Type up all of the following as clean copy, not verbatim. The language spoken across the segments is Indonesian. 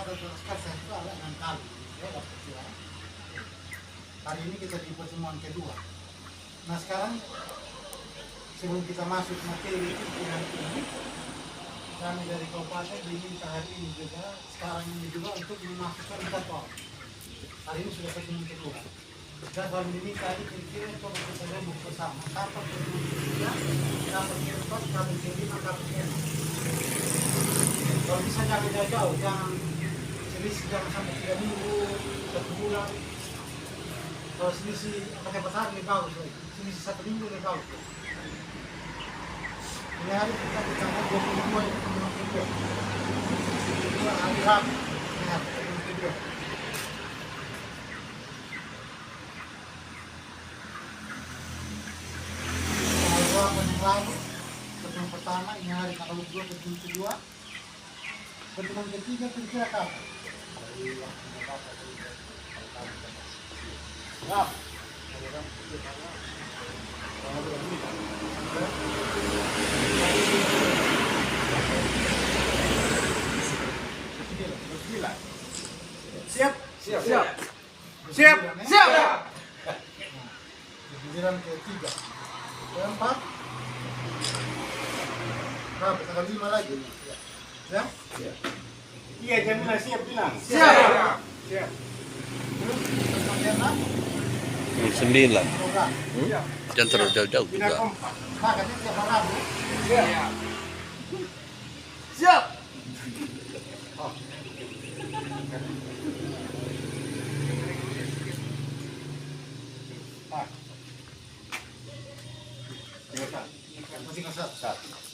atau saya itu ada 6 kali. Ya, dapat juara. Hari ini kita di pertemuan kedua. Nah sekarang sebelum kita masuk materi yang ini, kami dari kabupaten diminta hari ini juga, sekarang ini juga untuk memasukkan 4 orang. Hari ini sudah pertemuan kedua. Dan kami diminta ini kira-kira untuk kita rembuk bersama. Kapan pertemuan ketiga, kapan keempat, kapan kelima, kapan keenam. Kalau bisa jangan jauh-jauh, jangan selisih jangan sampai 3 minggu, 1 bulan. Kalau selisih 4 hari lebih bagus, selisih 1 minggu lebih bagus. Ini hari kita tanggal 22 ini pertemuan kedua. Kedua hari Rabu, ini hari pertemuan kedua. Yang lalu, pertemuan pertama ini hari tanggal 22 pertemuan kedua. Pertemuan ketiga kira-kira kapan? Siap. Siap. Siap. Siap. Siap. Siap. Giliran ketiga. Keempat. Berapa? Tanggal 5 lagi. Ya? Siap. Iya, Jamila siap bilang. Siap. Siap. Terus pertanyaan 9. Jangan terlalu jauh-jauh juga. Nah, katanya tiap Rabu. Siap. Siap. Oh. Ah.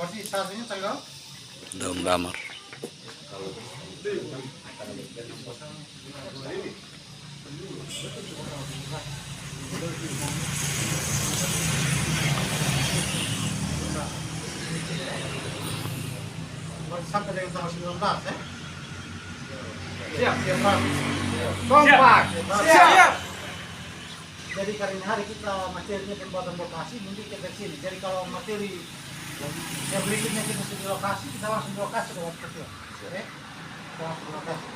Berarti satunya tanggal Daun damar. sampai dengan tanggal 19 ya. Siap. Siap, Pak. Kompak. Siap. Jadi kali ini hari kita materinya pembuatan lokasi, mungkin kita ke sini. Jadi kalau materi yang berikutnya kita di lokasi, kita langsung di lokasi lewat kecil. Oke? Kita langsung di lokasi.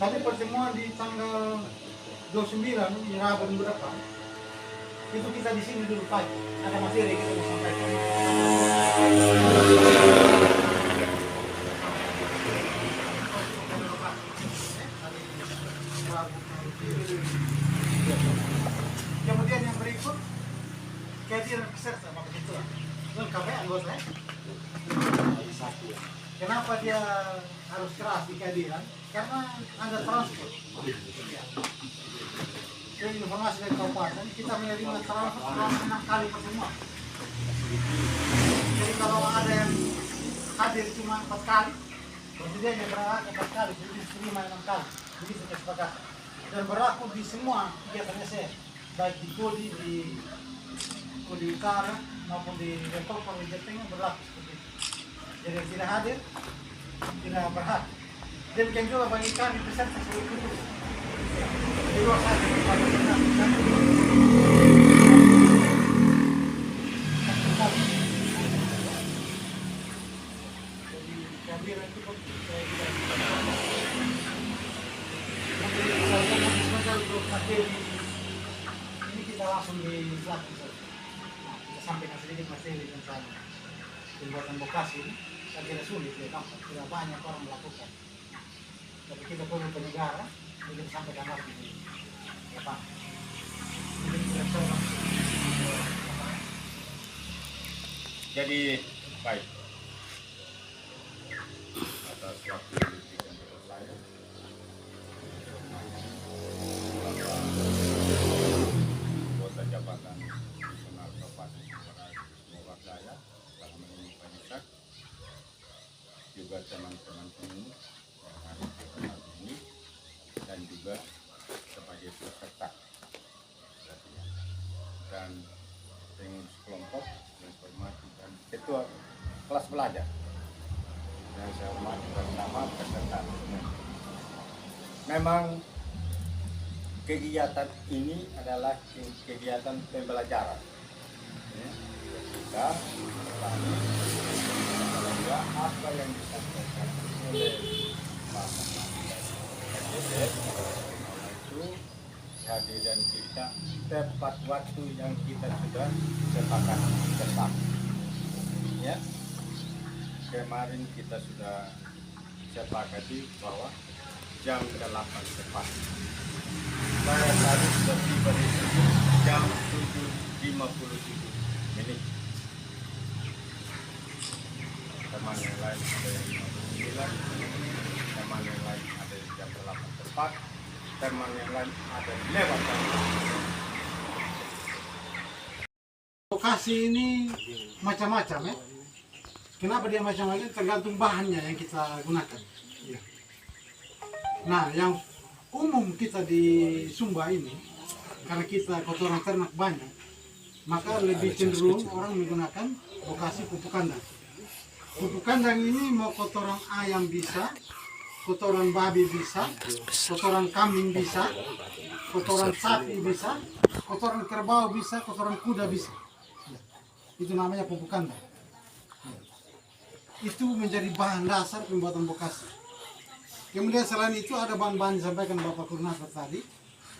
Tadi pertemuan di tanggal 29 di Rabu minggu depan. Itu kita di sini dulu pagi. Ada materi kita mau sampaikan. Kemudian yang berikut kehadiran peserta apa begitu lah. Lengkap ya anggota. Kenapa dia harus keras di kehadiran? Karena ada transport. Jadi informasi dari kabupaten kita menerima transport 6 kali pertemuan. Jadi kalau ada yang hadir cuma 4 kali, berarti dia yang berangkat 4 kali, jadi diterima 6 kali. Begitu kesepakatan. Dan berlaku di semua kegiatannya saya, baik di Kodi, di Kodi Utara maupun di Retopol, di Jepang berlaku seperti itu. Jadi yang tidak hadir, tidak berhak. Demikian juga bagi kami peserta seluruh kudus. Di luar sana, pada kita. Jadi kehadiran itu pun saya tidak materi ini kita langsung di belakang saja. Nah, kita sampaikan sedikit materi tentang pembuatan lokasi ini. Saya kira sulit ya, tidak banyak orang melakukan. Tapi kita perlu penegara, jadi kita sampaikan lagi di depan. Jadi baik. Atas waktu yang diberikan kepada saya. Anggota Jabatan Nasional Kabupaten Surabaya, dalam ini Pak Yusak, juga teman-teman pengurus yang hadir di tempat ini, dan juga sebagai peserta dan pengurus kelompok yang saya hormati dan ketua kelas belajar yang saya hormati bersama peserta semua. Memang kegiatan ini adalah kegiatan pembelajaran, ya. kita petani, kalau enggak apa yang disampaikan oleh Pak Presiden itu kehadiran kita tepat waktu yang kita sudah sepakat bersama. Ya, kemarin kita sudah sepakati bahwa jam 8 tepat. Saya tadi sudah tiba di situ jam 7.57. Teman yang lain ada yang 59, teman yang lain ada yang jam 8 tepat, teman yang lain ada lewat jam 8. Lokasi ini macam-macam ya. Kenapa dia macam-macam? Tergantung bahannya yang kita gunakan. Ya. Nah, yang umum kita di Sumba ini, karena kita kotoran ternak banyak, maka lebih cenderung orang menggunakan lokasi pupuk kandang. Pupuk kandang ini mau kotoran ayam bisa, kotoran babi bisa, kotoran kambing bisa, kotoran sapi bisa, kotoran kerbau bisa, kotoran kuda bisa. Itu namanya pupuk kandang. Itu menjadi bahan dasar pembuatan bokasi. Kemudian selain itu ada bahan-bahan disampaikan Bapak Koordinator tadi,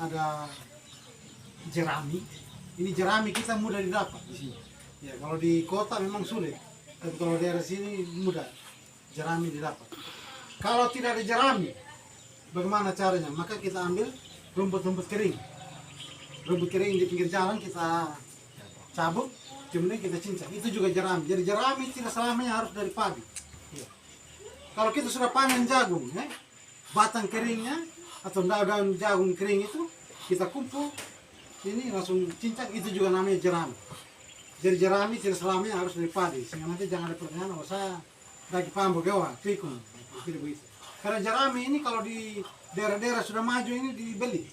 ada jerami. Ini jerami kita mudah didapat di sini. Ya, kalau di kota memang sulit, tapi kalau daerah sini mudah jerami didapat. Kalau tidak ada jerami, bagaimana caranya? Maka kita ambil rumput-rumput kering. Rumput kering di pinggir jalan kita cabut, kemudian kita cincang. Itu juga jerami. Jadi jerami tidak selamanya harus dari padi. Ya. Kalau kita sudah panen jagung, ya, batang keringnya atau daun jagung kering itu kita kumpul, ini langsung cincang, itu juga namanya jerami. Jadi jerami tidak selamanya harus dari padi. Sehingga nanti jangan ada pertanyaan, oh saya lagi paham begawa, pikun. Tidak begitu. Karena jerami ini kalau di daerah-daerah sudah maju ini dibeli.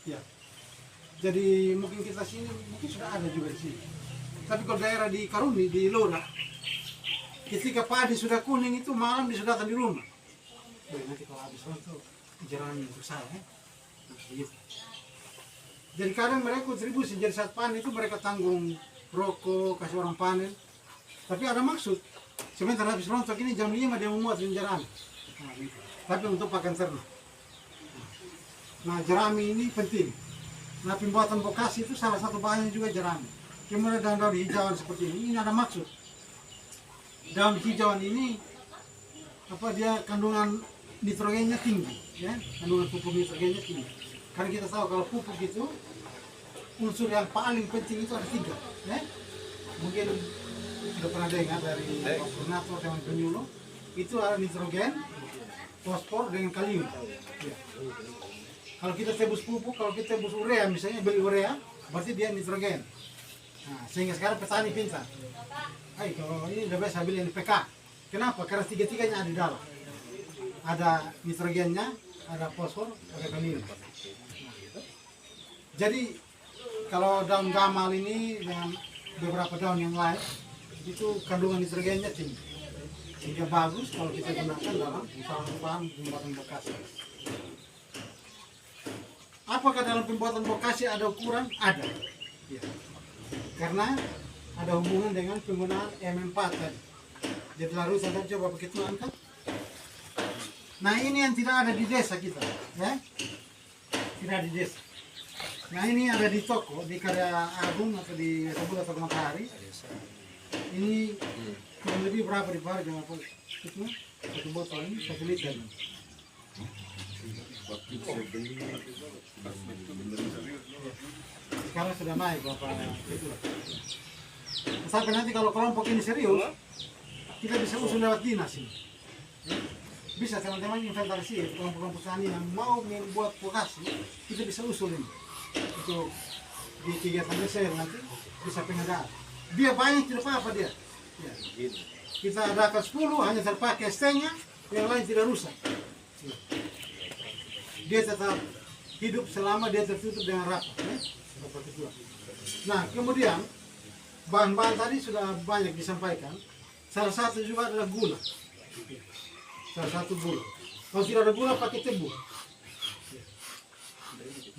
Ya. Jadi mungkin kita sini mungkin sudah ada juga di sini. Tapi kalau daerah di Karuni, di Lora, ketika padi sudah kuning itu malam disudah di rumah. Nanti kalau habis itu jerami untuk saya. Begitu. Jadi kadang mereka kontribusi, jadi saat panen itu mereka tanggung rokok, kasih orang panen. Tapi ada maksud. Sebentar habis rontok ini jam 5 dia memuat jerami. Nah, gitu. Tapi untuk pakan ternak. Nah, jerami ini penting. Nah, pembuatan bokasi itu salah satu bahannya juga jerami. Kemudian daun-daun hijauan seperti ini ada maksud. Daun hijauan ini dia kandungan nitrogennya tinggi, ya, kandungan pupuk nitrogennya tinggi. Karena kita tahu kalau pupuk itu unsur yang paling penting itu ada 3, ya. Mungkin sudah pernah dengar dari koordinator dengan penyuluh, itu ada nitrogen, fosfor dengan kalium. Ya. Kalau kita tebus pupuk, kalau kita tebus urea, misalnya beli urea, berarti dia nitrogen. Nah, sehingga sekarang petani pintar. Kalau ini udah biasa beli NPK. Kenapa? Karena 3-tiganya ada di dalam. Ada nitrogennya, ada fosfor, ada kalium. Nah, jadi kalau daun gamal ini dengan beberapa daun yang lain, itu kandungan nitrogennya tinggi. Sehingga bagus kalau kita gunakan dalam bahan pembuatan bokasi. Apakah dalam pembuatan bokasi ada ukuran? Ada. Ya. Karena ada hubungan dengan penggunaan M4 tadi. Jadi lalu saya coba begitu angkat. Nah, ini yang tidak ada di desa kita, ya. Tidak di desa. Nah, ini ada di toko, di Karya Agung atau di Sebuah atau Matahari. Ini kurang lebih berapa di harga apa? Itu satu botol ini 1 liter. Sekarang sudah naik berapa itu. Sampai nanti kalau kelompok ini serius, kita bisa usul lewat dinas ini. Bisa teman-teman inventarisir kelompok-kelompok tani yang mau membuat bokasi, kita bisa usul ini. Itu di kegiatan desa nanti bisa pengadaan. Dia banyak tidak apa-apa dia. Ya. Kita adakan 10 hanya terpakai ST-nya, yang lain tidak rusak. Ya. Dia tetap hidup selama dia tertutup dengan rapat. Ya. Nah, kemudian bahan-bahan tadi sudah banyak disampaikan. Salah satu juga adalah gula. Salah satu gula. Kalau tidak ada gula pakai tebu.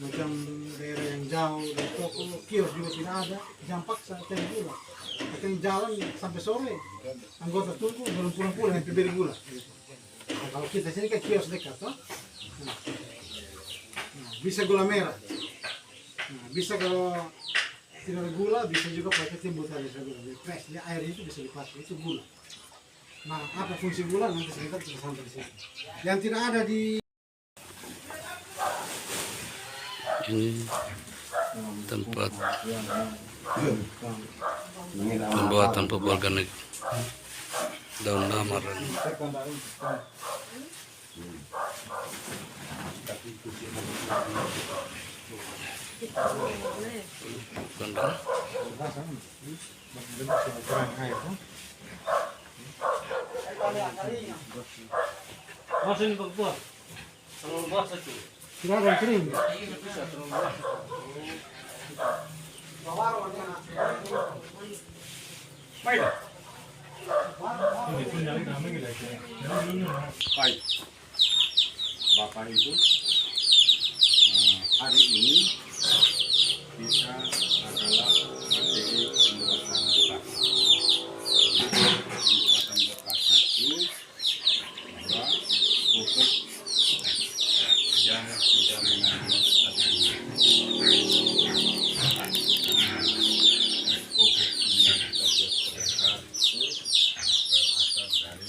macam daerah yang jauh dari toko kios juga tidak ada, jangan paksa cari gula. Akan jalan sampai sore, anggota tunggu belum pulang-pulang yang beli gula. Nah, kalau kita sini kan kios dekat, toh. Nah, bisa gula merah. Nah, bisa kalau tidak ada gula, bisa juga pakai timbul tadi saya bilang. Fresh, ya, air itu bisa dipakai, itu gula. Nah, apa fungsi gula nanti kita bisa sampai di sini. Yang tidak ada di Ini tempat pembuatan pupuk organik daun damar. Kandang. Masih berbuat. Kalau buat satu. tidak ada yang kering. Baik, Bapak Ibu, hari ini kita adalah materi pembuatan bekas. Pembuatan bekas itu bahwa pupuk yang tidak mengandung stasiun. Pupuk ini yang kita buat bekas itu berasal dari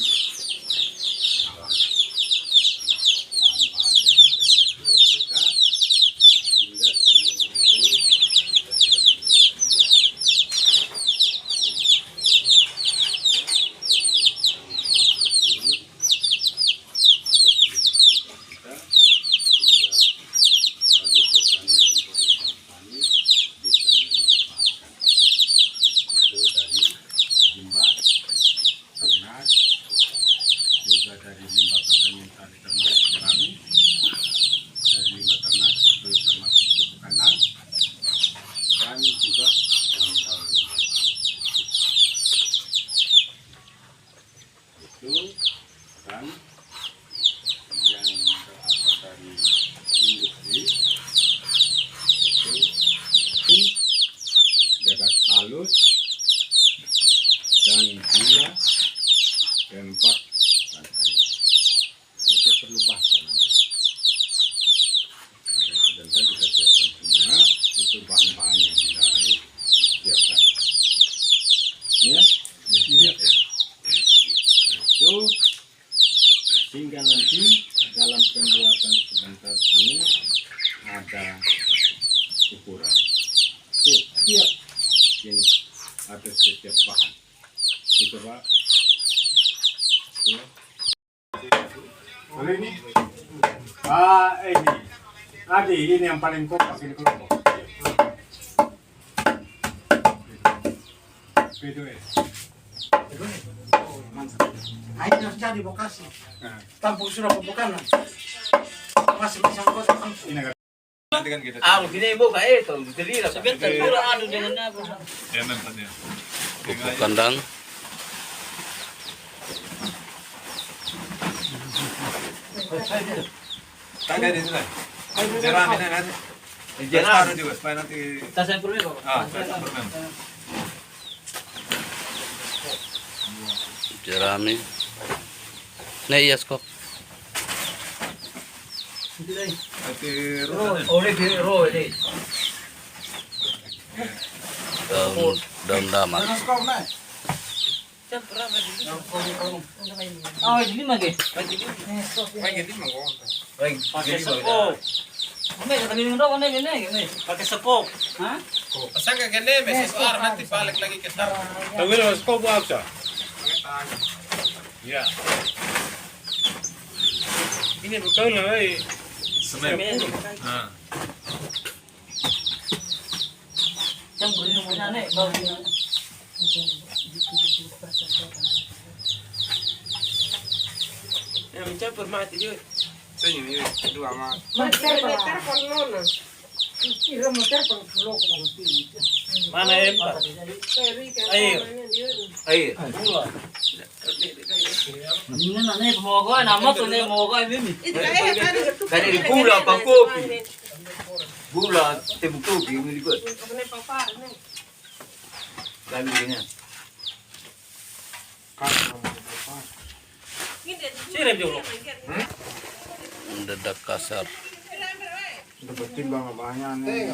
bahan-bahan yang ada di kita sehingga semua itu juga dari limbah pertanian tadi termasuk jerami, dari limbah ternak itu termasuk pupuk kandang, dan juga daun-daun itu kan yang berasal dari industri itu bebek halus dan gula keempat dan air. Itu perlu bahasa nanti. Ada sebentar kita siapkan semua itu bahan-bahan yang kita harus siapkan. Ya, itu sehingga nanti dalam pembuatan sebentar ini ada ukuran setiap jenis atau setiap bahan. Itu Pak. Lalu ini, ini yang paling kompak ini kelompok. Air harus jadi Bekasi. Tampung sudah pebukanan. Masih bisa kota langsung. Ini agak nanti kan kita. Gini ibu kayak itu, jadi sebentar kurang anu dengan apa? Ya nanti. Pupuk kandang. Tangga di sana. Jerami nanti. Jerami juga supaya nanti. Tas yang perlu kok. Permen. Jerami. Nah, iya skop. Nanti Oleh di roh ini. Daun damar. Oh, ini mah ge. Pakai sepok. Ame kata minum dong, ini. Pakai sepok. Hah? Pasang ke gini, SSR nanti balik lagi ke sana. Tunggu dulu, skop apa? Ya. Ini bukan lah, semen. Nah, Campur ini punya nih, bau ini. ya mencampur mati juga. Saya ini dua mati. Mana air, Pak? Air. Gula. Ini nane pemogoy, nama tuh nih pemogoy ini. Dari gula apa kopi? Gula timbuk ini juga. Lagi ini. Sirem dulu. Mendadak kasar. Dapat timbang banyak nih.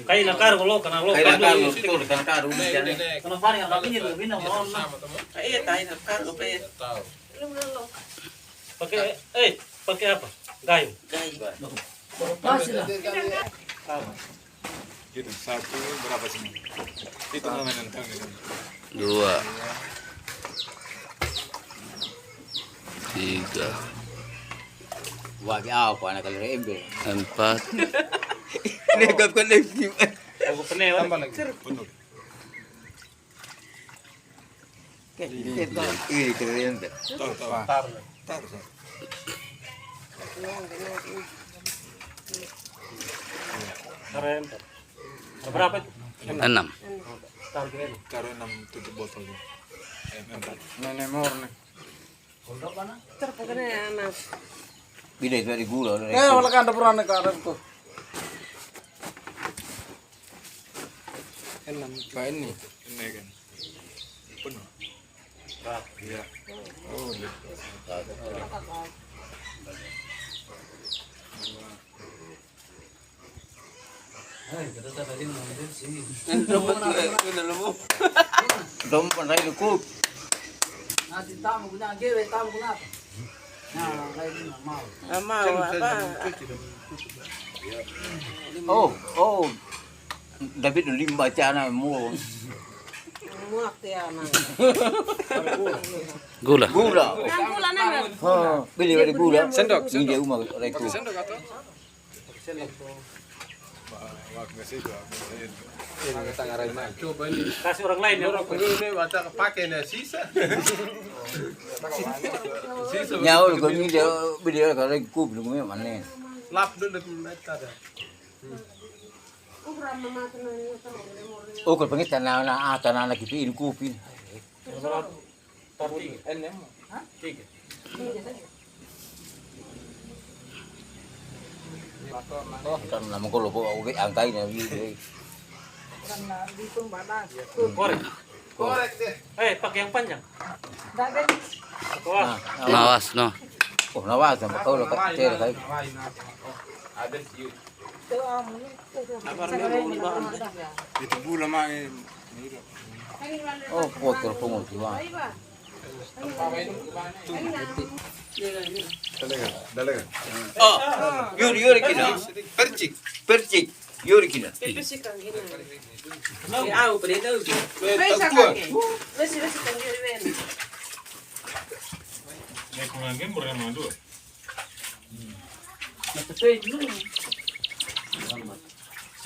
Kain nakar lo kana lo. Kayak nakar lo itu kan nakar rumah jadi. Kana paling ang kapinya lo bina mo. Iya, tayo nakar ko pa yan. Pakai apa? Gayo. Gitu, satu berapa sini? Itu namanya nentang ini. 2 3 Wah, apa anak kali rembe. 4 Ini kau kan lagi. Ako pene Tambah lagi. Penuh. Ini keren deh. Tahu. Keren. Berapa itu? 6 Taruh keren. Taruh 6 tutup botolnya. 4. Nenek mor nih. Kondok mana? Bida itu dari gula. Wala ka pura na ka ko. Enam kain nih. Ini kan. Penuh. Iya. Oh, Dom pandai lukup. Nasi tamu guna gere tamu guna. Nah, kayak gini mau. Oh. David limba cana mu. Gula. Gula. Oh, beli dari gula. Sendok. Ini dia rumah reku. sendok atau? Wah, nggak sih itu. Ini tangaran mana? Coba ini. Kasih orang lain ya. Ini watak pakai nasi sisa. Nyawa lu ini dia beli dari reku belum mana. Lap dulu meter. Oh, kalau pengen tanah lagi pilih kupin. Kan nama kalau bawa angkai nih. Korek deh. Pakai yang panjang. Wah, Nawas no. Oh, nawas sama kau lo kecil kayak. Itu gula mah. Oh, kotor pungut juga. Dalaga. Oh, yuri kina. Percik. Yuri kina.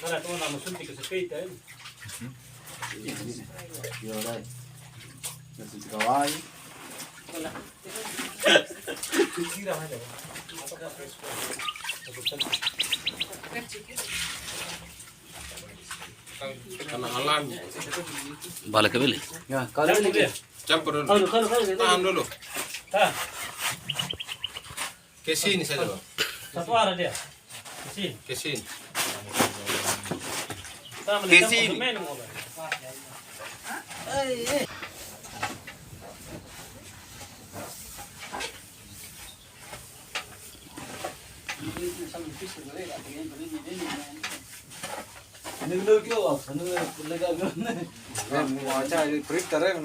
sana tu nama suntik ke sepeda ini. Karena alam. Balik ke beli. Ya, kalau ini dia. Campur dulu. Kalau. Tahan dulu. Tah, Ke sini saja, Bang. satu arah dia. Sini. Ke sini. Kesini.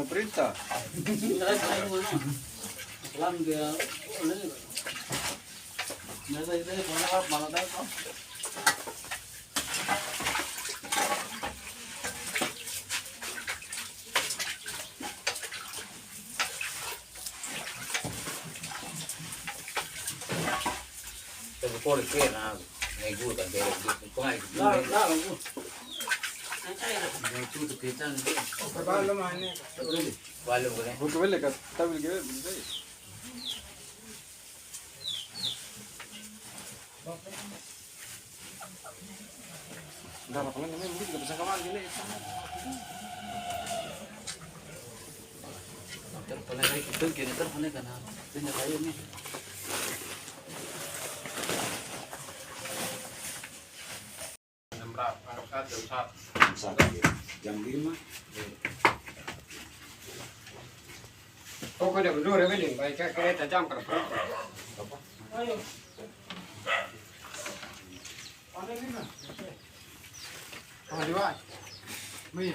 Perintah. Poli kena, nego kan beri gitu. Kalau mana? Walau kan. Bukan beli kat, tapi beli beli. Dah apa kan namanya mungkin bisa kawan gini. Terpalai itu kiri terpalai kanan. Punya kayu nih. Jam 5. Oh, kau dah berdua dah wedding. Baik kereta jam berapa? Ayo. Pandai ni lah. Oh, di bawah. Mie.